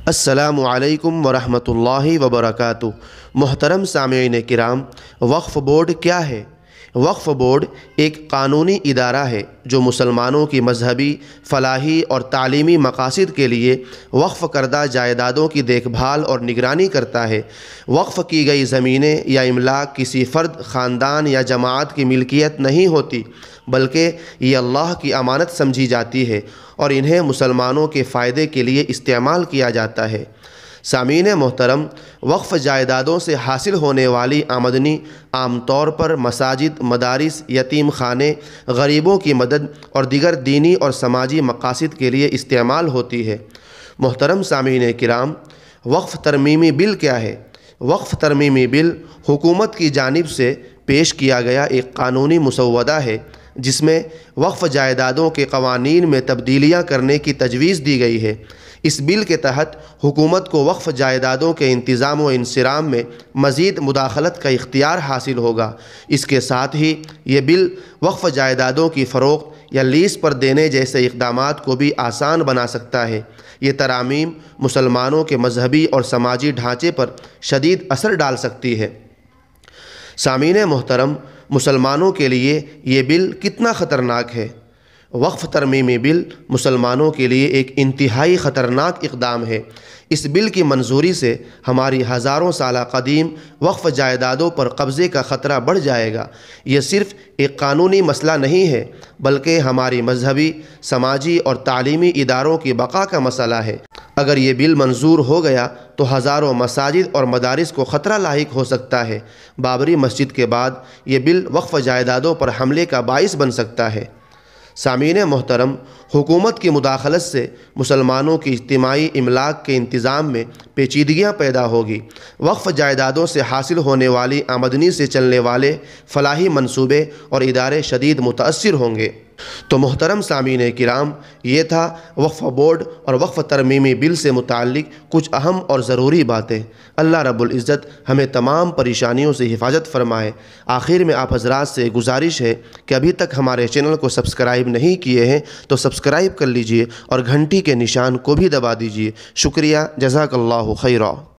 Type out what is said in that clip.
السلام علیکم ورحمۃ اللہ وبرکاتہ۔ محترم سامعین کرام، وقف بورڈ کیا ہے؟ وقف بورڈ ایک قانونی ادارہ ہے جو مسلمانوں کی مذہبی، فلاحی اور تعلیمی مقاصد کے لیے وقف کردہ جائیدادوں کی دیکھ بھال اور نگرانی کرتا ہے۔ وقف کی گئی زمینیں یا املاک کسی فرد، خاندان یا جماعت کی ملکیت نہیں ہوتی، بلکہ یہ اللہ کی امانت سمجھی جاتی ہے اور انہیں مسلمانوں کے فائدے کے لیے استعمال کیا جاتا ہے۔ سامعین محترم، وقف جائیدادوں سے حاصل ہونے والی آمدنی عام طور پر مساجد، مدارس، یتیم خانے، غریبوں کی مدد اور دیگر دینی اور سماجی مقاصد کے لیے استعمال ہوتی ہے۔ محترم سامعین کرام، وقف ترمیمی بل کیا ہے؟ وقف ترمیمی بل حکومت کی جانب سے پیش کیا گیا ایک قانونی مسودہ ہے جس میں وقف جائیدادوں کے قوانین میں تبدیلیاں کرنے کی تجویز دی گئی ہے۔ اس بل کے تحت حکومت کو وقف جائیدادوں کے انتظام و انصرام میں مزید مداخلت کا اختیار حاصل ہوگا۔ اس کے ساتھ ہی یہ بل وقف جائیدادوں کی فروخت یا لیز پر دینے جیسے اقدامات کو بھی آسان بنا سکتا ہے۔ یہ ترامیم مسلمانوں کے مذہبی اور سماجی ڈھانچے پر شدید اثر ڈال سکتی ہے۔ سامعین محترم، مسلمانوں کے لیے یہ بل کتنا خطرناک ہے؟ وقف ترمیمی بل مسلمانوں کے لیے ایک انتہائی خطرناک اقدام ہے۔ اس بل کی منظوری سے ہماری ہزاروں سالہ قدیم وقف جائیدادوں پر قبضے کا خطرہ بڑھ جائے گا۔ یہ صرف ایک قانونی مسئلہ نہیں ہے، بلکہ ہماری مذہبی، سماجی اور تعلیمی اداروں کی بقا کا مسئلہ ہے۔ اگر یہ بل منظور ہو گیا تو ہزاروں مساجد اور مدارس کو خطرہ لاحق ہو سکتا ہے۔ بابری مسجد کے بعد یہ بل وقف جائیدادوں پر حملے کا باعث بن سکتا ہے۔ سامعین محترم، حکومت کی مداخلت سے مسلمانوں کی اجتماعی املاک کے انتظام میں پیچیدگیاں پیدا ہوگی۔ وقف جائیدادوں سے حاصل ہونے والی آمدنی سے چلنے والے فلاحی منصوبے اور ادارے شدید متاثر ہوں گے۔ تو محترم سامعین کرام، یہ تھا وقف بورڈ اور وقف ترمیمی بل سے متعلق کچھ اہم اور ضروری باتیں۔ اللہ رب العزت ہمیں تمام پریشانیوں سے حفاظت فرمائے۔ آخر میں آپ حضرات سے گزارش ہے کہ ابھی تک ہمارے چینل کو سبسکرائب نہیں کیے ہیں تو سبسکرائب کر لیجئے اور گھنٹی کے نشان کو بھی دبا دیجئے۔ شکریہ، جزاک اللہ خیرا۔